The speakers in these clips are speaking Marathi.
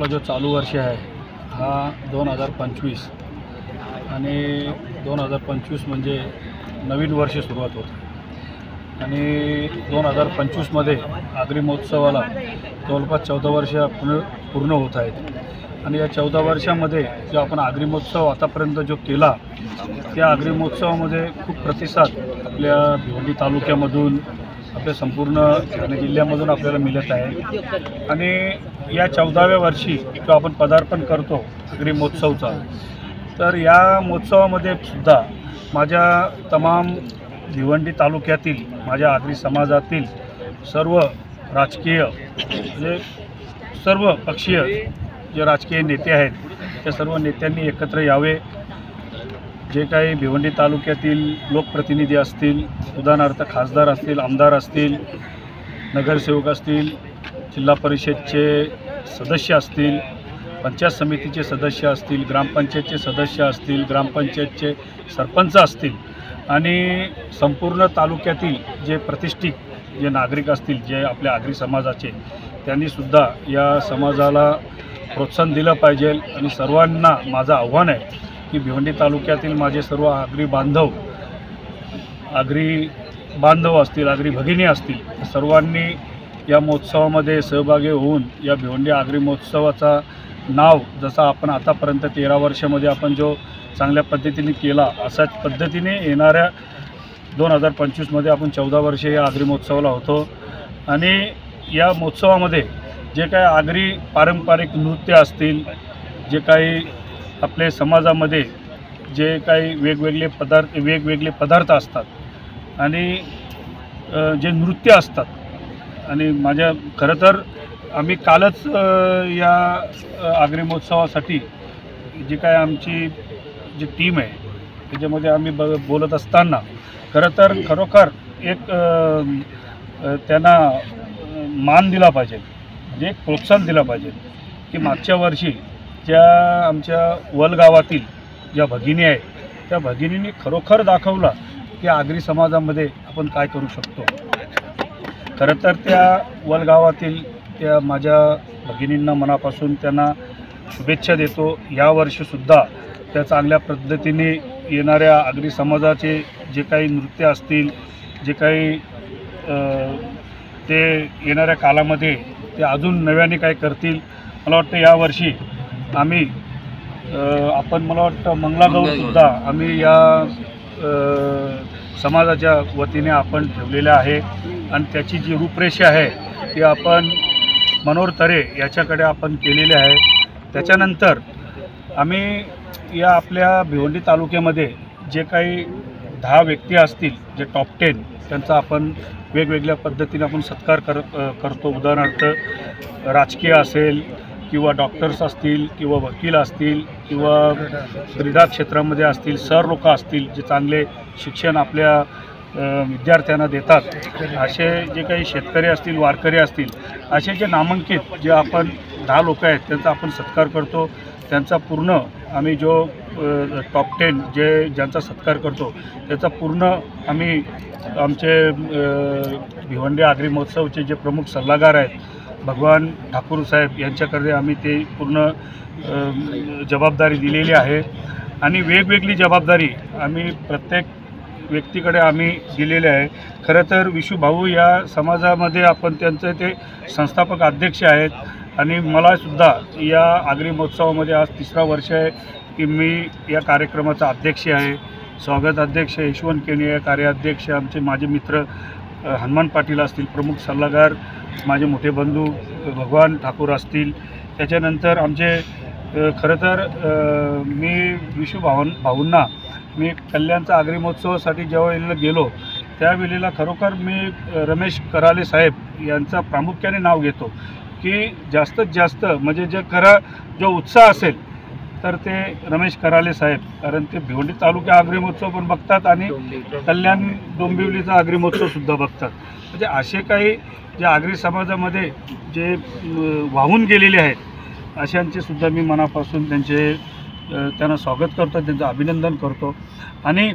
आपला जो चालू वर्ष आहे हा 2025 आणि 2025 म्हणजे नवीन वर्ष सुरुवात होते आणि 2025मध्ये आगरी महोत्सवाला जवळपास 14 वर्ष पूर्ण होत आहेत आणि या 14 वर्षामध्ये जो आपण आगरी महोत्सव आतापर्यंत जो केला त्या आगरी महोत्सवामध्ये खूप प्रतिसाद आपल्या भिवंडी तालुक्यामधून आपल्या संपूर्ण ठाणे जिल्ह्यामधून आपल्याला मिळत आहे आणि या 14व्या वर्षी जो आपण पदार्पण करतो आगरी महोत्सवचा, तर या महोत्सवामध्ये सुद्धा माझ्या तमाम भिवंडी तालुक्यातील माझ्या आगरी समाजातील सर्व राजकीय म्हणजे सर्व पक्षीय जे राजकीय नेते आहेत त्या सर्व नेत्यांनी एकत्र यावे. जे काही भिवंडी तालुक्यातील लोकप्रतिनिधी असतील, उदाहरणार्थ खासदार असतील, आमदार असतील, नगरसेवक असतील, जिल्हा परिषदचे सदस्य असतील, पंचायत समितीचे सदस्य असतील, ग्रामपंचायतचे सदस्य असतील, ग्रामपंचायतचे सरपंच असतील आणि संपूर्ण तालुक्यातील जे प्रतिष्ठित जे नागरिक असतील जे आपल्या आगरी समाजाचे, त्यांनीसुद्धा या समाजाला प्रोत्साहन दिलं पाहिजे. आणि सर्वांना माझं आव्हान आहे की भिवंडी तालुक्यातील माझे सर्व आगरी बांधव असतील, आगरी भगिनी असतील, सर्वांनी या महोत्सवामध्ये सहभागी होऊन या भिवंडी आगरी महोत्सवाचा नाव जसा आपण आतापर्यंत 13 वर्षामध्ये आपण जो चांगल्या पद्धतीने केला अशाच पद्धतीने येणाऱ्या 2025मध्ये आपण 14 वर्षे या आगरी महोत्सवाला होतो. आणि या महोत्सवामध्ये जे काही आगरी पारंपरिक नृत्य असतील, जे काही आपले समाजामध्ये जे काही वेगवेगळे पदार्थ असतात आणि जे नृत्य असतात आणि माझ्या खरं तर आम्ही कालच या आगरी महोत्सवासाठी जी काय आमची जी टीम आहे त्याच्यामध्ये आम्ही बोलत असताना खरं खरोखर एक त्यांना मान दिला पाहिजे, म्हणजे एक प्रोत्साहन दिलं पाहिजे की मागच्या वर्षी ज्या आमच्या वलगावातील ज्या भगिनी आहेत त्या भगिनींनी खरोखर दाखवला की आगरी समाजामध्ये आपण काय करू शकतो. खरं तर त्या वलगावातील त्या माझ्या भगिनींना मनापासून त्यांना शुभेच्छा देतो. यावर्षीसुद्धा त्या चांगल्या पद्धतीने येणाऱ्या आगरी समाजाचे जे काही नृत्य असतील, जे काही ते येणाऱ्या कालामध्ये ते अजून नव्याने काय करतील. मला वाटतं यावर्षी आम्ही मला वाटतं मंगलागौरसुद्धा आम्ही या समाजाच्या वतीने आपण ठेवलेल्या आहे आणि त्याची जी रूपरेषा आहे ती आपण मनोहर तरे याच्याकडे आपण केलेली आहे. त्याच्यानंतर आम्ही या आपल्या भिवंडी तालुक्यामध्ये जे काही 10 व्यक्ती असतील जे टॉप 10 त्यांचा आपण वेगवेगळ्या पद्धतीने आपण सत्कार करतो. उदाहरणार्थ राजकीय असेल किंवा डॉक्टर्स असतील किंवा वकील असतील किंवा क्रीडा क्षेत्रामध्ये असतील, सर लोक असतील जे चांगले शिक्षण आपल्या विद्यार्थ्यांना देतात, असे जे काही शेतकरी असतील, वारकरी असतील, असे जे नामांकित जे आपण 10 लोक आहेत त्यांचा आपण सत्कार करतो. त्यांचा पूर्ण आम्ही जो टॉप 10 ज्यांचा सत्कार करतो त्याचा पूर्ण आम्ही आमचे भिवंडी आगरी महोत्सवचे जे प्रमुख सल्लागार आहेत भगवान ठाकूर साहेब यांच्याकडे आम्ही ते पूर्ण जबाबदारी दिलेली आहे आणि वेगवेगळी जबाबदारी आम्ही प्रत्येक व्यक्तीकडे आम्ही दिलेले आहे. खरं तर विशू भाऊ या समाजामध्ये आपण त्यांचे ते संस्थापक अध्यक्ष आहेत आणि मलासुद्धा या आगरी महोत्सवामध्ये आज 3रा वर्ष आहे की मी या कार्यक्रमाचा अध्यक्ष आहे. स्वागत अध्यक्ष यशवंत केणी, कार्याध्यक्ष माझे मित्र हनुमान पाटील असतील, प्रमुख सल्लागार माझे मोठे बंधू भगवान ठाकूर असतील. त्याच्यानंतर आमचे खरं तर मी विशू भाऊंना मी कल्याणचा आगरी महोत्सवासाठी जेव्हा गेलो त्यावेळेला खरोखर मी रमेश कराले साहेब यांचा प्रामुख्याने नाव घेतो की जास्तीत जास्त म्हणजे जो उत्साह असेल तर ते रमेश कराले साहेब, कारण ते भिवंडी तालुका आगरी महोत्सव पण बघतात आणि कल्याण डोंबिवलीचा आगरी महोत्सवसुद्धा बघतात. म्हणजे असे काही जे आगरी समाजामध्ये जे वाहून गेलेले आहेत अशांचे सुद्धा मी मनापासून त्यांना स्वागत करतो, त्यांचं अभिनंदन करतो. आणि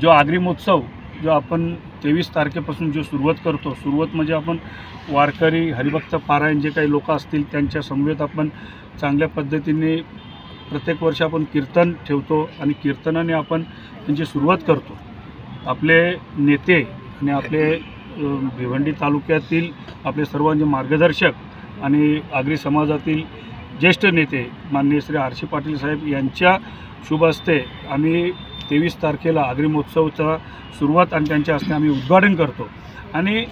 जो आगरी महोत्सव जो आपण 23 तारखेपासून जो सुरुवात करतो, सुरुवात म्हणजे आपण वारकरी हरिभक्त पारायण जे काही लोक असतील त्यांच्या समवेत आपण चांगल्या पद्धतीने प्रत्येक वर्षी आपण कीर्तन ठेवतो आणि कीर्तनाने आपण त्यांची सुरुवात करतो। आपले नेते आणि आपले भिवंडी तालुक्यातील आपले सर्वांचे मार्गदर्शक आणि आगरी समाजातील ज्येष्ठ नेते माननीय श्री आरशी पाटील साहेब यांच्या शुभ हस्ते आम्ही 23 तारखेला आगरी महोत्सवाचा सुरुवात आणि त्यांच्या हस्ते आम्ही उद्घाटन करतो। आणि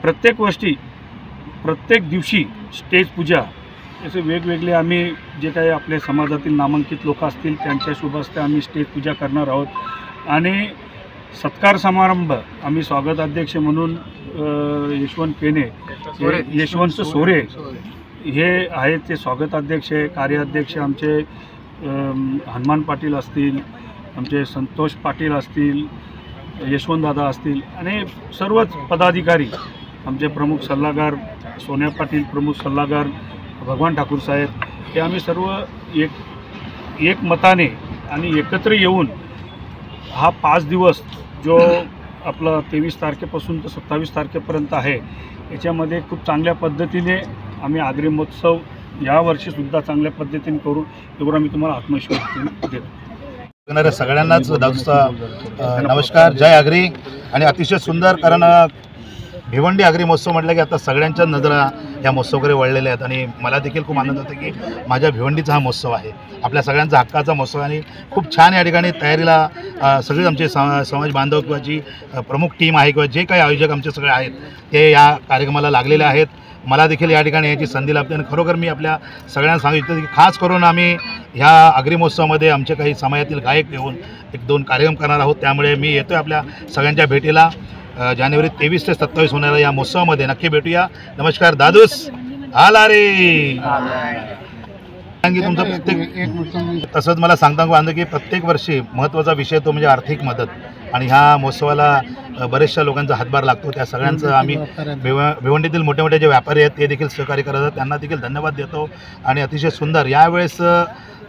प्रत्येक गोष्टी प्रत्येक दिवशी स्टेज पूजा असे वेगवेगळे आम्ही जे काही आपले समाजातील नामांकित लोक असतील त्यांच्या शुभ हस्ते आम्ही स्टेज पूजा करणार आहोत। आणि सत्कार समारंभ आम्ही स्वागताध्यक्ष म्हणून यशवंत पेने यशवंत सोरे हे आहेत, ते स्वागताध्यक्ष कार्याध्यक्ष आमचे हनुमान पाटील असतील, आमचे संतोष पाटील असतील, यशवंतदादा असतील आणि सर्वच पदाधिकारी, आमचे प्रमुख सल्लागार सोन्या पाटील, प्रमुख सल्लागार भगवान ठाकूर साहेब, हे आम्ही सर्व एक मताने आणि एकत्र येऊन हा 5 दिवस जो आपला 23 तारखेपासून तर 27 तारखेपर्यंत आहे याच्यामध्ये खूप चांगल्या पद्धतीने आम्ही आगरी महोत्सव यावर्षीसुद्धा चांगल्या पद्धतीने करू एवढा मी तुम्हाला आत्मविश्वास देतो। सगळ्यांनाच दादूचा नमस्कार, जय आगरी। आणि अतिशय सुंदर, कारण भिवंडी आगरी महोत्सव म्हटलं की आता सगळ्यांच्या नजरा या महोत्सवाकडे वळलेल्या आहेत आणि मला देखील खूप आनंद होतो की माझ्या भिवंडीचा हा महोत्सव आहे, आपल्या सगळ्यांचा हक्काचा महोत्सव आणि खूप छान या ठिकाणी तयारीला सगळेच आमचे समाज बांधव किंवा जी प्रमुख टीम आहे किंवा जे काही आयोजक आमचे सगळे आहेत ते या कार्यक्रमाला लागलेले आहेत। मला देखील या ठिकाणी याची संधी लाभते आणि खरोखर मी आपल्या सगळ्यांना सांगू इच्छितो की खास करून आम्ही ह्या आगरी महोत्सवामध्ये आमचे काही समाजातील गायक घेऊन 1-2 कार्यक्रम करणार आहोत। त्यामुळे मी येतो आपल्या सगळ्यांच्या भेटीला। जानेवारी 23 ते 27 होणाऱ्या या महोत्सवामध्ये नक्की भेटूया। नमस्कार दादूस, आला रे। तुमचं प्रत्येक तसंच मला सांगता आलं की प्रत्येक वर्षी महत्त्वाचा विषय तो म्हणजे आर्थिक मदत, आणि ह्या महोत्सवाला बरेचशा लोकांचा हातभार लागतो। त्या सगळ्यांचं आम्ही भिवंडीतील मोठे मोठे जे व्यापारी आहेत ते देखील सहकार्य करतात, त्यांना देखील धन्यवाद देतो। आणि अतिशय सुंदर यावेळेस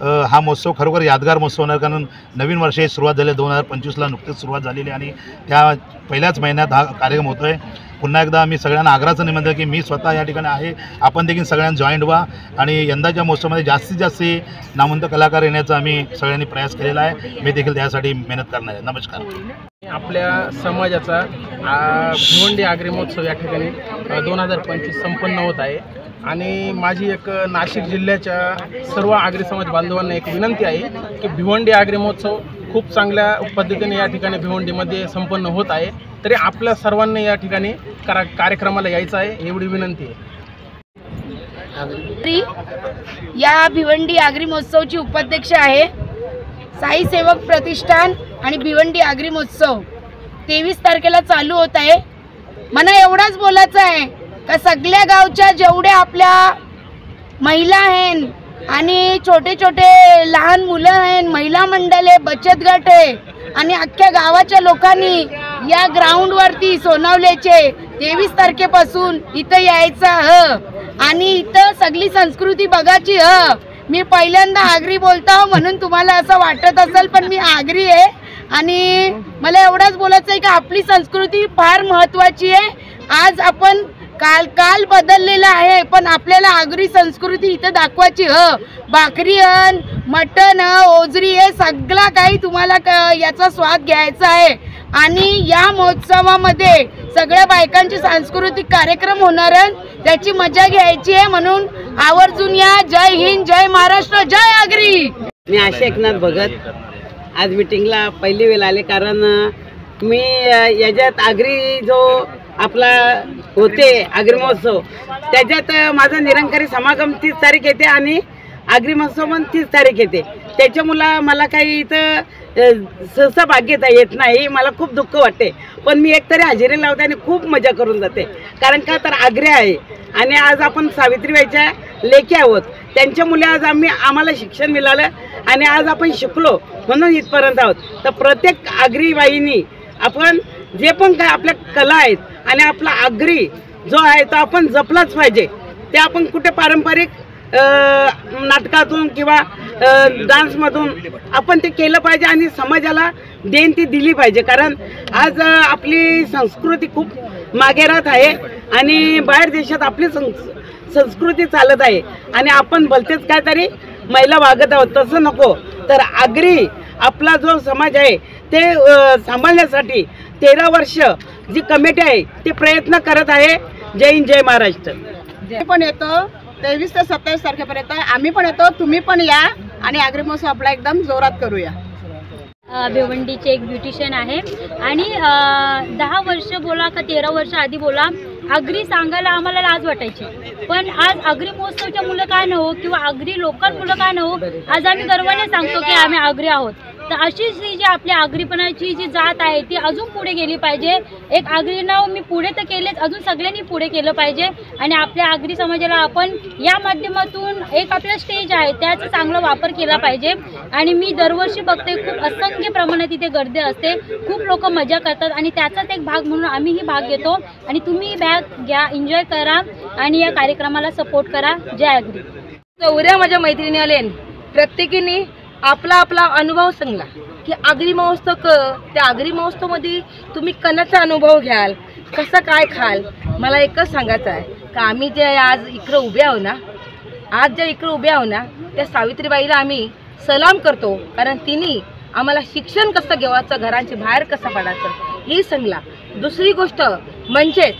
हा महोत्सव खरोखर यादगार महोत्सव होणार, कारण नवीन वर्षाची सुरुवात झाली 2025ला नुकतीच सुरुवात झालेली आणि त्या पहिल्याच महिन्यात हा कार्यक्रम होतो आहे। पुन्हा एकदा मी सगळ्यांना आग्रहाचं निमंत्रण की मी स्वतः या ठिकाणी आहे, आपण देखील सगळ्यांना जॉईंट व्हा आणि यंदाच्या महोत्सवामध्ये जास्तीत जास्त नामवंत कलाकार येण्याचा आम्ही सगळ्यांनी प्रयास केलेला आहे। मी देखील त्यासाठी मेहनत करणार आहे। नमस्कार। आपल्या समाजाचा भिवंडी आगरी महोत्सव या ठिकाणी 2025 संपन्न होत आहे आणि माझी एक नाशिक जिल्ह्याच्या सर्व आगरी समाज बांधवांना एक विनंती आहे की भिवंडी आगरी महोत्सव खूप चांगल्या पद्धतीने या ठिकाणी भिवंडीमध्ये संपन्न होत आहे, तरी आपल्या सर्वांनी या ठिकाणी कार्यक्रमाला यायचं आहे एवढी विनंती आहे। या भिवंडी आगरी महोत्सवची उपाध्यक्ष आहे साई सेवक प्रतिष्ठान आणि भिवंडी आगरी महोत्सव 23 तारखेला चालू होत आहे। मला एवढाच बोलायचं आहे का सगळ्या गावच्या जेवढ्या आपल्या महिला आहेत आणि छोटे छोटे लहान मुलं आहेत, महिला मंडळ आहे, बचत गट आहे आणि अख्ख्या गावाच्या लोकांनी या ग्राउंडवरती सोनवल्याचे 23 तारखेपासून इथं यायचं आणि इथं सगळी संस्कृती बघायची। मी पहिल्यांदा आगरी बोलतो म्हणून तुम्हाला असं वाटत असेल, पण मी आगरी आहे आणि मला एवढंच बोलायचं आहे की आपली संस्कृती फार महत्त्वाची आहे। आज आपण काल बदललेला आहे, पण आपल्याला आगरी संस्कृती इथं दाखवायची। भाकरी मटण ओजरी हे सगळं काही तुम्हाला याचा स्वाद घ्यायचा आहे आणि या महोत्सवामध्ये सगळ्या बायकांचे सांस्कृतिक कार्यक्रम होणार आहेत, त्याची मजा घ्यायची आहे। म्हणून आवर्जून या। जय हिंद, जय महाराष्ट्र, जय आगरी। मी आशा एकनाथ भगत आज मीटिंगला पहिली वेळ आले, कारण मी याच्यात आगरी जो आपला होते आगरी महोत्सव त्याच्यात माझा निरंकारी समागम 30 तारीख येते आणि आगरी महोत्सव पण 30 तारीख येते। त्याच्यामुळं मला काही इथं सहसा भाग घेता येत नाही, मला खूप दुःख वाटते, पण मी एकतरी हजेरी लावते आणि खूप मजा करून जाते। कारण का तर आगरी आहे आणि आज आपण सावित्रीबाईच्या लेकी आहोत, त्यांच्यामुळे आज आम्हाला शिक्षण मिळालं आणि आज आपण शिकलो म्हणून इथपर्यंत आहोत। तर प्रत्येक आगरी बाईंनी आपण जे पण काय आपल्या कला आहेत आणि आपला आगरी जो आहे तो आपण जपलाच पाहिजे। ते आपण कुठे पारंपरिक नाटकातून किंवा डान्समधून आपण ते केलं पाहिजे आणि समाजाला देण ती दिली पाहिजे. कारण आज आपली संस्कृती खूप मागे राहत आहे आणि बाहेर देशात आपली संस्कृती चालत आहे आणि आपण भलतेच काहीतरी महिला वागत आहोत. तसं नको. तर आगरी आपला जो समाज आहे ते सांभाळण्यासाठी 13 वर्ष जी कमिटी आहे ते प्रयत्न करत आहे. जय हिंद, जय महाराष्ट्र. पण येतो 23 ते 27 तारखेपर्यंत आम्ही पण येतो, तुम्ही पण या आणि आगरी महोत्सव आपला एकदम जोरात करूया. भिवंडीचे एक ब्युटिशियन आहे आणि 10 वर्ष बोला का 13 वर्ष आधी बोला आगरी सांगायला आम्हाला लाज वाटायची. पण आज आगरी महोत्सवच्या मुलं काय न हो किंवा आगरी लोकल मुलं काय न हो, आज आम्ही गर्वाने सांगतो की आम्ही आगरी आहोत. तर अशीच ही जी आपल्या आगरीपणाची जी जात आहे ती अजून पुढे गेली पाहिजे. एक आगरी नाव मी पुढे तर केलेच, अजून सगळ्यांनी पुढे केलं पाहिजे आणि आपल्या आगरी समाजाला आपण या माध्यमातून एक आपला स्टेज आहे त्याचा चांगला वापर केला पाहिजे. आणि मी दरवर्षी बघते खूप असंख्य प्रमाणात इथे गर्दी असते, खूप लोक मजा करतात आणि त्याचाच एक भाग म्हणून आम्हीही भाग घेतो. आणि तुम्ही बॅग घ्या, एन्जॉय करा आणि या कार्यक्रमाला सपोर्ट करा. जय आगरी. उद्या माझ्या मैत्रिणी आले, प्रत्येकीने आपला आपला अनुभव सांगला की आगरी महोत्सव त्या आगरी महोत्सवमध्ये तुम्ही कणाचा अनुभव घ्याल, कसं काय खाल. मला एकच सांगायचं आहे का आम्ही जे आज इकडं उभे आहो ना, आज ज्या इकडं उभे आहो ना त्या सावित्रीबाईला आम्ही सलाम करतो. कारण तिने आम्हाला शिक्षण कसं घेवायचं, घरांच्या बाहेर कसं पडायचं हे सांगला. दुसरी गोष्ट म्हणजेच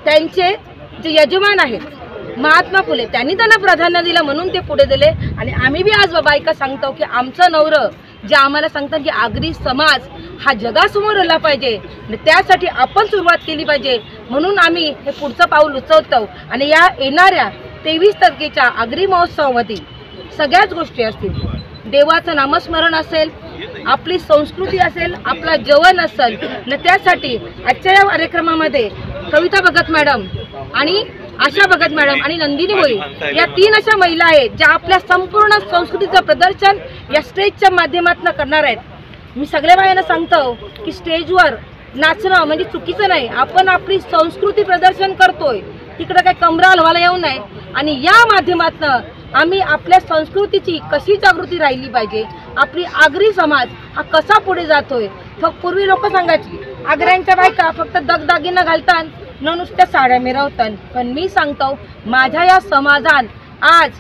त्यांचे जे यजमान आहेत महात्मा फुले, त्यांनी त्यांना प्राधान्य दिलं म्हणून ते पुढे दिले. आणि आम्ही बी आज बायका सांगतो की आमचं नवरं जे आम्हाला सांगतात की आगरी समाज हा जगासमोर आला पाहिजे आणि त्यासाठी आपण सुरुवात केली पाहिजे. म्हणून आम्ही हे पुढचं पाऊल उचलतो आणि या येणाऱ्या 23 तारखेच्या आगरी महोत्सवामध्ये सगळ्याच गोष्टी असतील. देवाचं नामस्मरण असेल, आपली संस्कृती असेल, आपला जेवण असेल. आणि त्यासाठी आजच्या या कार्यक्रमामध्ये कविता भगत मॅडम आणि आशा भगत मॅडम आणि नंदिनी मोरी या 3 अशा महिला आहेत ज्या आपल्या संपूर्ण संस्कृतीचं प्रदर्शन या स्टेजच्या माध्यमातून करणार आहेत. मी सगळ्या बायांना सांगतो की स्टेजवर नाचणं म्हणजे चुकीचं नाही. आपण आपली संस्कृती प्रदर्शन करतोय, तिकडं काही कमरा हलवायला येऊ नये. आणि या माध्यमातून आम्ही आपल्या संस्कृतीची कशी जागृती राहिली पाहिजे, आपली आगरी समाज हा कसा पुढे जातोय. पूर्वी लोक सांगायची आगऱ्यांच्या बायका फक्त दगदागिनं घालतात न नुसत्या साड्या मिरवतात. पण मी सांगतो माझ्या या समाजात आज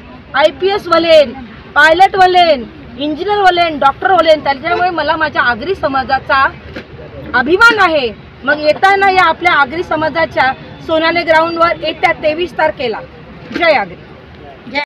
IPS valine, pilot valine, engineer valine, doctor valine. त्याच्यामुळे मला माझ्या आगरी समाजाचा अभिमान आहे. मग येताना या आपल्या आगरी समाजाच्या सोनाले ग्राउंडवर येत्या 23 तारखेला. जय आगरी.